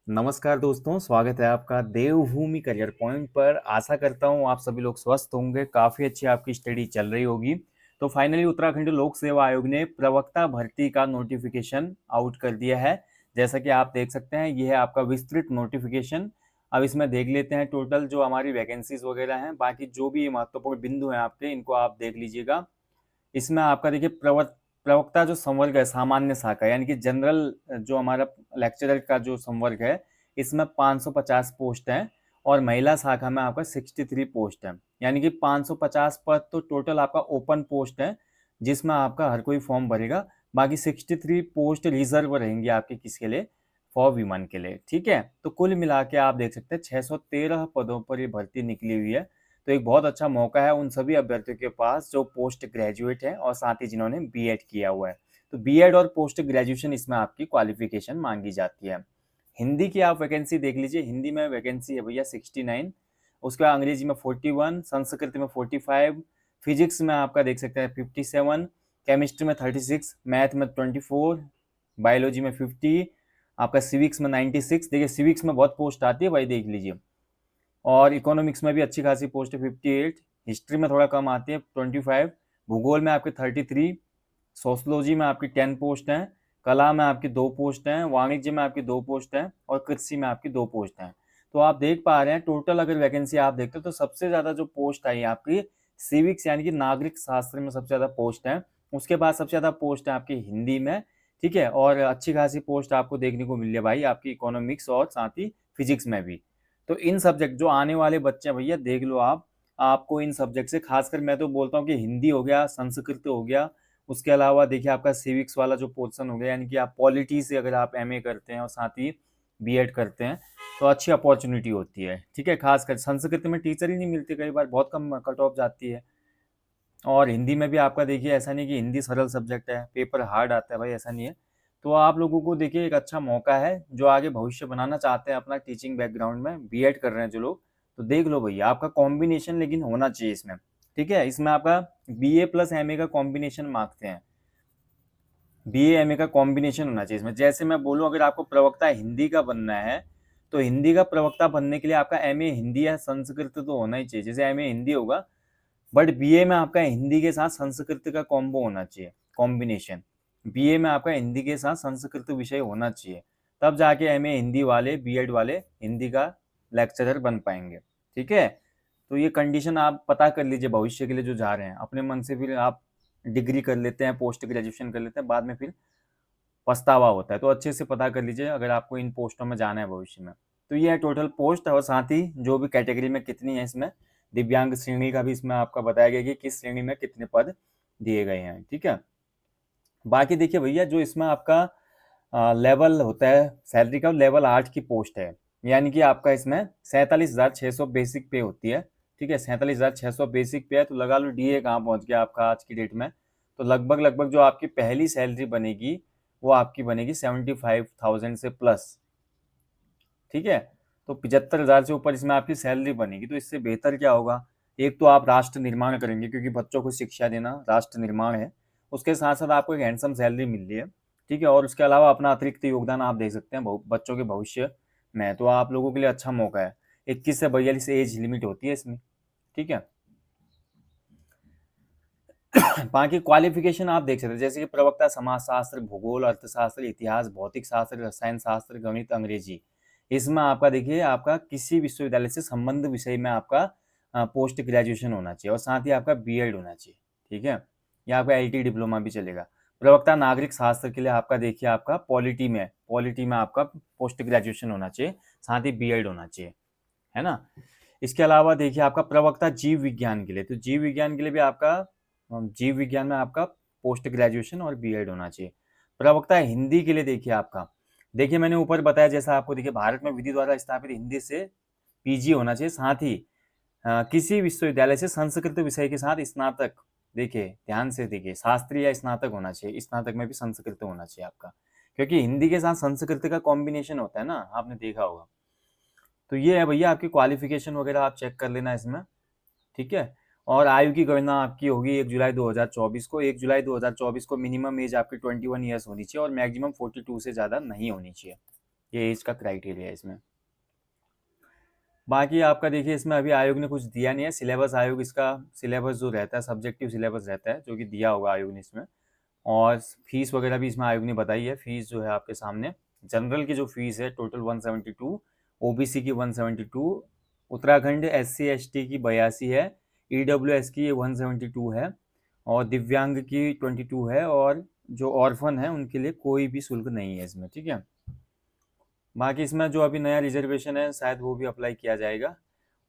नमस्कार दोस्तों, स्वागत है आपका देवभूमि करियर पॉइंट पर। आशा करता हूँ आप सभी लोग स्वस्थ होंगे, काफ़ी अच्छी आपकी स्टडी चल रही होगी। तो फाइनली उत्तराखंड लोक सेवा आयोग ने प्रवक्ता भर्ती का नोटिफिकेशन आउट कर दिया है। जैसा कि आप देख सकते हैं, यह है आपका विस्तृत नोटिफिकेशन। अब इसमें देख लेते हैं टोटल जो हमारी वैकेंसीज वगैरह हैं, बाकी जो भी महत्वपूर्ण बिंदु हैं आपके, इनको आप देख लीजिएगा। इसमें आपका देखिए प्रवक्ता जो संवर्ग है, सामान्य शाखा यानी कि जनरल, जो हमारा लेक्चरर का जो संवर्ग है, इसमें 550 पोस्ट हैं और महिला शाखा में आपका 63 पोस्ट है। यानी कि 550 पद तो टोटल आपका ओपन पोस्ट है, जिसमें आपका हर कोई फॉर्म भरेगा। बाकी 63 पोस्ट रिजर्व रहेंगी आपके किसके लिए? फॉर विमेन के लिए। ठीक है, तो कुल मिला के आप देख सकते हैं 613 पदों पर ये भर्ती निकली हुई है। तो एक बहुत अच्छा मौका है उन सभी अभ्यर्थियों के पास जो पोस्ट ग्रेजुएट है और साथ ही जिन्होंने बीएड किया हुआ है। तो बीएड और पोस्ट ग्रेजुएशन, इसमें आपकी क्वालिफिकेशन मांगी जाती है। हिंदी की आप वैकेंसी देख लीजिए। हिंदी में वैकेंसी है भैया 69, उसके बाद अंग्रेजी में 41, संस्कृत में 45, फिजिक्स में आपका देख सकते हैं 57, केमिस्ट्री में 36, मैथ में 24, बायोलॉजी में 50, आपका सिविक्स में 96। देखिए सिविक्स में बहुत पोस्ट आती है भाई, देख लीजिए। और इकोनॉमिक्स में भी अच्छी खासी पोस्ट है 58, हिस्ट्री में थोड़ा कम आती है 25, भूगोल में आपके 33, सोशलॉजी में आपकी 10 पोस्ट हैं, कला में आपकी 2 पोस्ट हैं, वाणिज्य में आपकी 2 पोस्ट हैं और कृषि में आपकी 2 पोस्ट हैं। तो आप देख पा रहे हैं टोटल अगर वैकेंसी आप देखते हो तो सबसे ज़्यादा जो पोस्ट आई है आपकी सिविक्स यानी कि नागरिक शास्त्र में सबसे ज़्यादा पोस्ट है। उसके बाद सबसे ज़्यादा पोस्ट है आपकी हिंदी में। ठीक है, और अच्छी खासी पोस्ट आपको देखने को मिल रही है भाई आपकी इकोनॉमिक्स और साथ ही फिजिक्स में भी। तो इन सब्जेक्ट जो आने वाले बच्चे हैं भैया, देख लो आप, आपको इन सब्जेक्ट से खासकर मैं तो बोलता हूँ कि हिंदी हो गया, संस्कृत हो गया, उसके अलावा देखिए आपका सिविक्स वाला जो पोर्शन हो गया, यानी कि आप पॉलिटी से अगर आप एमए करते हैं और साथ ही बीएड करते हैं तो अच्छी अपॉर्चुनिटी होती है। ठीक है, खासकर संस्कृत में टीचर ही नहीं मिलते, कई बार बहुत कम कट ऑफ जाती है। और हिंदी में भी आपका देखिए ऐसा नहीं कि हिंदी सरल सब्जेक्ट है, पेपर हार्ड आता है भाई, ऐसा नहीं है। तो आप लोगों को देखिए एक अच्छा मौका है, जो आगे भविष्य बनाना चाहते हैं अपना टीचिंग बैकग्राउंड में, बीएड कर रहे हैं जो लोग, तो देख लो भैया आपका कॉम्बिनेशन लेकिन होना चाहिए इसमें। ठीक है, इसमें आपका बीए प्लस एमए का कॉम्बिनेशन मांगते हैं। बीए एमए का कॉम्बिनेशन होना चाहिए इसमें। जैसे मैं बोलूँ, अगर आपको प्रवक्ता हिंदी का बनना है तो हिंदी का प्रवक्ता बनने के लिए आपका एमए हिंदी या संस्कृत तो होना ही चाहिए। जैसे एमए हिंदी होगा, बट बीए में आपका हिंदी के साथ संस्कृत का कॉम्बो होना चाहिए, कॉम्बिनेशन। बीए में आपका हिंदी के साथ संस्कृत विषय होना चाहिए, तब जाके एमए हिंदी वाले, बीएड वाले हिंदी का लेक्चरर बन पाएंगे। ठीक है, तो ये कंडीशन आप पता कर लीजिए भविष्य के लिए जो जा रहे हैं। अपने मन से फिर आप डिग्री कर लेते हैं, पोस्ट ग्रेजुएशन कर लेते हैं, बाद में फिर पछतावा होता है। तो अच्छे से पता कर लीजिए अगर आपको इन पोस्टों में जाना है भविष्य में। तो ये है टोटल पोस्ट, और साथ ही जो भी कैटेगरी में कितनी है, इसमें दिव्यांग श्रेणी का भी इसमें आपका बताया गया कि किस श्रेणी में कितने पद दिए गए हैं। ठीक है, बाकी देखिए भैया, जो इसमें आपका लेवल होता है सैलरी का, लेवल 8 की पोस्ट है। यानी कि आपका इसमें 47,600 बेसिक पे होती है। ठीक है, 47,600 बेसिक पे है, तो लगा लो डीए कहाँ पहुंच गया आपका आज की डेट में। तो लगभग लगभग जो आपकी पहली सैलरी बनेगी वो आपकी बनेगी 75,000 से प्लस। ठीक है, तो 75,000 से ऊपर इसमें आपकी सैलरी बनेगी। तो इससे बेहतर क्या होगा? एक तो आप राष्ट्र निर्माण करेंगे, क्योंकि बच्चों को शिक्षा देना राष्ट्र निर्माण है। उसके साथ साथ आपको एक हैंडसम सैलरी मिल रही है। ठीक है, और उसके अलावा अपना अतिरिक्त योगदान आप दे सकते हैं बच्चों के भविष्य में। तो आप लोगों के लिए अच्छा मौका है। 21 से 42 एज लिमिट होती है इसमें। ठीक है, बाकी क्वालिफिकेशन आप देख सकते हैं, जैसे कि प्रवक्ता समाजशास्त्र, भूगोल, अर्थशास्त्र, इतिहास, भौतिक शास्त्र, रसायन शास्त्र, गणित, अंग्रेजी। इसमें आपका देखिए आपका किसी विश्वविद्यालय से संबंध विषय में आपका पोस्ट ग्रेजुएशन होना चाहिए और साथ ही आपका बीएड होना चाहिए। ठीक है, या आपका एलटी डिप्लोमा भी चलेगा। प्रवक्ता नागरिक शास्त्र के लिए आपका देखिए आपका पॉलिटी में आपका पोस्ट ग्रेजुएशन होना चाहिए, साथ ही बीएड होना चाहिए, है ना। इसके अलावा देखिए आपका प्रवक्ता जीव विज्ञान के लिए, तो जीव विज्ञान के लिए भी आपका जीव विज्ञान में आपका पोस्ट ग्रेजुएशन और बीएड होना चाहिए। प्रवक्ता हिंदी के लिए देखिए आपका, देखिए मैंने ऊपर बताया जैसा आपको, देखिए भारत में विधि द्वारा स्थापित हिंदी से पीजी होना चाहिए, साथ ही किसी विश्वविद्यालय से संस्कृत विषय के साथ स्नातक, देखिए ध्यान से देखिए, शास्त्रीय या स्नातक होना चाहिए। स्नातक में भी संस्कृत होना चाहिए आपका, क्योंकि हिंदी के साथ संस्कृत का कॉम्बिनेशन होता है ना, आपने देखा होगा। तो ये है भैया आपकी क्वालिफिकेशन वगैरह, आप चेक कर लेना इसमें। ठीक है, और आयु की गणना आपकी होगी 1 जुलाई 2024 को। 1 जुलाई 2024 को मिनिमम एज आपकी 21 ईयर्स होनी चाहिए और मैक्सिमम 42 से ज़्यादा नहीं होनी चाहिए। ये एज का क्राइटेरिया है इसमें। बाकी आपका देखिए इसमें अभी आयोग ने कुछ दिया नहीं है सिलेबस। आयोग इसका सिलेबस जो रहता है सब्जेक्टिव सिलेबस रहता है जो कि दिया होगा आयोग ने इसमें। और फीस वगैरह भी इसमें आयोग ने बताई है। फीस जो है आपके सामने जनरल की जो फीस है टोटल 172, ओबीसी की 172, उत्तराखंड SC ST की 82 है, EWS की 172 है और दिव्यांग की 22 है और जो ऑर्फन है उनके लिए कोई भी शुल्क नहीं है इसमें, ठीक है। बाकी इसमें जो अभी नया रिजर्वेशन है शायद वो भी अप्लाई किया जाएगा।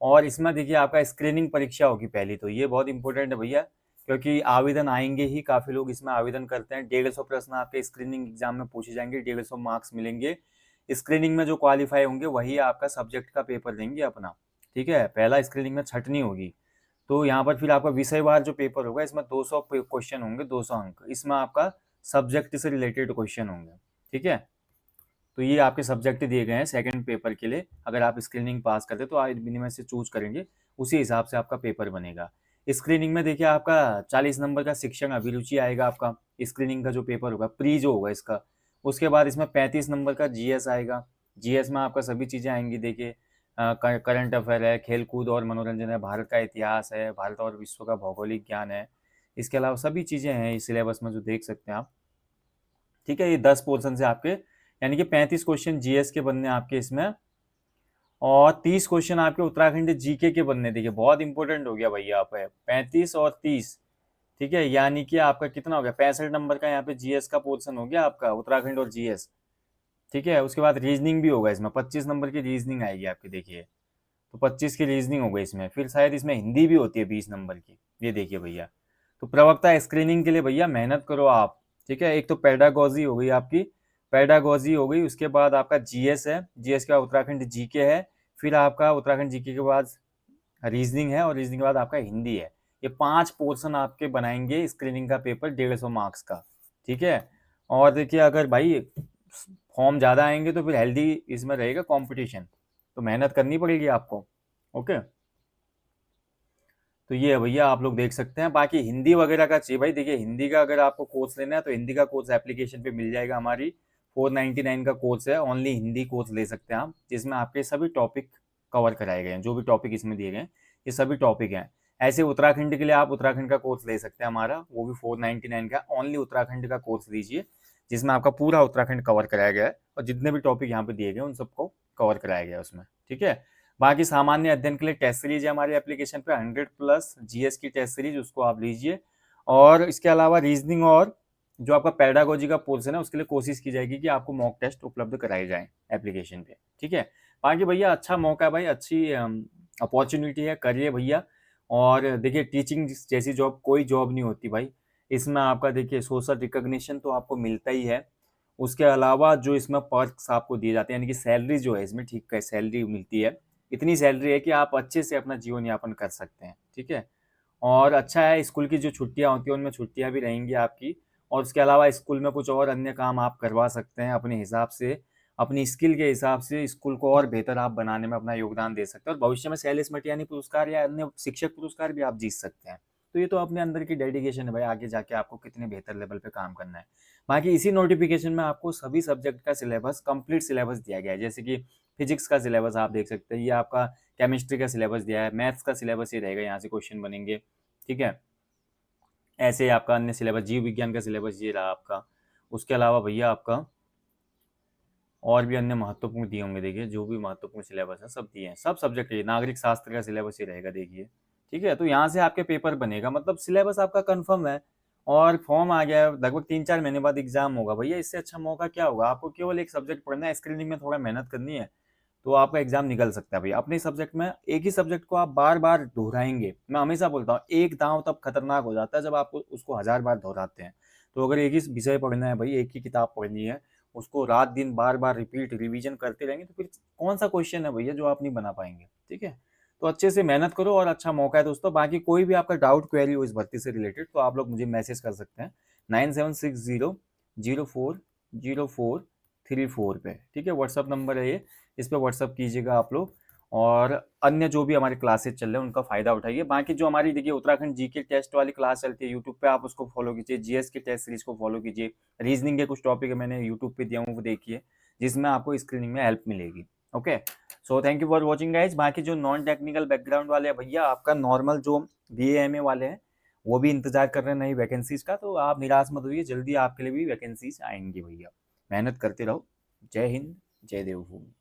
और इसमें देखिए आपका स्क्रीनिंग परीक्षा होगी पहली, तो ये बहुत इंपॉर्टेंट है भैया, क्योंकि आवेदन आएंगे ही, काफ़ी लोग इसमें आवेदन करते हैं। 150 प्रश्न आपके स्क्रीनिंग एग्जाम में पूछे जाएंगे, 150 मार्क्स मिलेंगे। स्क्रीनिंग में जो क्वालिफाई होंगे वही आपका सब्जेक्ट का पेपर देंगे अपना, ठीक है। पहला स्क्रीनिंग में छटनी होगी, तो यहाँ पर फिर आपका विषयवार जो पेपर होगा इसमें 200 क्वेश्चन होंगे, 200 अंक इसमें आपका सब्जेक्ट से रिलेटेड क्वेश्चन होंगे, ठीक है। तो ये आपके सब्जेक्ट दिए गए हैं सेकंड पेपर के लिए। अगर आप स्क्रीनिंग पास करते तो आप इनमें से चूज करेंगे, उसी हिसाब से आपका पेपर बनेगा। स्क्रीनिंग में देखिए आपका 40 नंबर का शिक्षण अभिरुचि आएगा आपका, स्क्रीनिंग का जो पेपर होगा प्री जो होगा इसका। उसके बाद इसमें 35 नंबर का जीएस आएगा। जीएस में आपका सभी चीज़ें आएंगी, देखिए करंट अफेयर है, खेलकूद और मनोरंजन है, भारत का इतिहास है, भारत और विश्व का भौगोलिक ज्ञान है। इसके अलावा सभी चीज़ें हैं इस सिलेबस में जो देख सकते हैं आप, ठीक है। ये 10 पोर्शन से आपके यानी कि 35 क्वेश्चन जीएस के बनने आपके इसमें और 30 क्वेश्चन आपके उत्तराखंड जीके के बनने। देखिए बहुत इंपॉर्टेंट हो गया भैया आप है 35 और 30, ठीक है। यानी कि आपका कितना हो गया 65 नंबर का यहाँ पे जीएस का पोर्शन हो गया आपका उत्तराखंड और जीएस, ठीक है। उसके बाद रीजनिंग भी होगा इसमें, 25 नंबर की रीजनिंग आएगी आपकी, देखिए तो 25 की रीजनिंग हो गई इसमें। फिर शायद इसमें हिंदी भी होती है 20 नंबर की, ये देखिए भैया। तो प्रवक्ता स्क्रीनिंग के लिए भैया मेहनत करो आप, ठीक है। एक तो पेडागोजी हो गई आपकी, पेडागोजी हो गई, उसके बाद आपका जीएस है, जीएस के बाद उत्तराखंड जीके है, फिर आपका उत्तराखंड जीके के बाद रीजनिंग है और रीजनिंग के बाद आपका हिंदी है। ये 5 पोर्शन आपके बनाएंगे स्क्रीनिंग का पेपर 150 मार्क्स का, ठीक है। और देखिए अगर भाई फॉर्म ज़्यादा आएंगे तो फिर हेल्दी इसमें रहेगा कंपटीशन, तो मेहनत करनी पड़ेगी आपको, ओके। तो ये है भैया, आप लोग देख सकते हैं। बाकी हिंदी वगैरह का चाहिए भाई, देखिए हिंदी का अगर आपको कोर्स लेना है तो हिंदी का कोर्स एप्लीकेशन पे मिल जाएगा हमारी। 499 का कोर्स है, ओनली हिंदी कोर्स ले सकते हैं आप, जिसमें आपके सभी टॉपिक कवर कराए गए हैं। जो भी टॉपिक इसमें दिए गए हैं ये सभी टॉपिक हैं। ऐसे उत्तराखंड के लिए आप उत्तराखंड का कोर्स ले सकते हैं हमारा, वो भी 499 का। ओनली उत्तराखंड का कोर्स लीजिए जिसमें आपका पूरा उत्तराखंड कवर कराया गया है और जितने भी टॉपिक यहाँ पे दिए गए उन सबको कवर कराया गया है उसमें, ठीक है। बाकी सामान्य अध्ययन के लिए टेस्ट सीरीज है हमारी एप्लीकेशन पे 100+ जीएस की टेस्ट सीरीज, उसको आप लीजिए। और इसके अलावा रीजनिंग और जो आपका पेडागोजी का पोर्शन है उसके लिए कोशिश की जाएगी कि आपको मॉक टेस्ट उपलब्ध कराए जाएं एप्लीकेशन पे, ठीक है। बाकी भैया अच्छा मौका है भाई, अच्छी अपॉर्चुनिटी है, करिए भैया। और देखिए टीचिंग जैसी जॉब कोई जॉब नहीं होती भाई। इसमें आपका देखिए सोशल रिकॉग्निशन तो आपको मिलता ही है, उसके अलावा जो इसमें पर्क्स आपको दिए जाते हैं यानी कि सैलरी जो है इसमें ठीक है सैलरी मिलती है। इतनी सैलरी है कि आप अच्छे से अपना जीवन यापन कर सकते हैं, ठीक है। और अच्छा है स्कूल की जो छुट्टियां होती हैं उनमें छुट्टियां भी रहेंगी आपकी। और उसके अलावा स्कूल में कुछ और अन्य काम आप करवा सकते हैं अपने हिसाब से, अपनी स्किल के हिसाब से स्कूल को और बेहतर आप बनाने में अपना योगदान दे सकते हैं। और भविष्य में शैलेश मटियानी पुरस्कार या अन्य शिक्षक पुरस्कार भी आप जीत सकते हैं। तो ये तो अपने अंदर की डेडिकेशन है भाई, आगे जाके आपको कितने बेहतर लेवल पे काम करना है। बाकी इसी नोटिफिकेशन में आपको सभी सब्जेक्ट का सिलेबस कंप्लीट सिलेबस दिया गया है, जैसे कि फिजिक्स का सिलेबस आप देख सकते हैं, ये आपका केमिस्ट्री का सिलेबस दिया है, मैथ्स का सिलेबस ये रहेगा, यहाँ से क्वेश्चन बनेंगे, ठीक है। ऐसे आपका अन्य सिलेबस जीव विज्ञान का सिलेबस ये रहा आपका। उसके अलावा भैया आपका और भी अन्य महत्वपूर्ण दिए होंगे, देखिए जो भी महत्वपूर्ण सिलेबस है सब दिए हैं, सब सब्जेक्ट है। नागरिक शास्त्र का सिलेबस ही रहेगा देखिए, ठीक है। तो यहाँ से आपके पेपर बनेगा, मतलब सिलेबस आपका कंफर्म है। और फॉर्म आ गया है, लगभग 3-4 महीने बाद एग्जाम होगा भैया, इससे अच्छा मौका क्या होगा। आपको केवल एक सब्जेक्ट पढ़ना है, स्क्रीनिंग में थोड़ा मेहनत करनी है, तो आपका एग्जाम निकल सकता है भैया। अपने सब्जेक्ट में एक ही सब्जेक्ट को आप बार बार दोहराएंगे, मैं हमेशा बोलता हूँ एक दांव तब खतरनाक हो जाता है जब आप उसको 1000 बार दोहराते हैं। तो अगर एक ही विषय पढ़ना है भाई, एक ही किताब पढ़नी है, उसको रात दिन बार बार रिपीट रिवीजन करते रहेंगे तो फिर कौन सा क्वेश्चन है भैया जो आप नहीं बना पाएंगे, ठीक है। तो अच्छे से मेहनत करो और अच्छा मौका है दोस्तों। बाकी कोई भी आपका डाउट क्वेरी हो इस भर्ती से रिलेटेड तो आप लोग मुझे मैसेज कर सकते हैं 9760040434 पे, ठीक है। व्हाट्सअप नंबर है ये, इस पर व्हाट्सअप कीजिएगा आप लोग। और अन्य जो भी हमारे क्लासेस चल रहे हैं उनका फायदा उठाइए। बाकी जो हमारी देखिए उत्तराखंड जीके टेस्ट वाली क्लास चलती है यूट्यूब पे, आप उसको फॉलो कीजिए। जीएस के टेस्ट सीरीज को फॉलो कीजिए। रीजनिंग के कुछ टॉपिक है मैंने यूट्यूब पे दिया हूँ वो देखिए, जिसमें आपको स्क्रीनिंग में हेल्प मिलेगी। Okay, so thank you for watching guys. बाकी जो नॉन टेक्निकल बैकग्राउंड वाले हैं भैया, आपका नॉर्मल जो BA MA वाले हैं वो भी इंतजार कर रहे हैं नई वैकेंसीज का, तो आप निराश मत होइए, जल्दी आपके लिए भी वैकेंसीज आएंगी भैया। मेहनत करते रहो। जय हिंद, जय देवभूमि।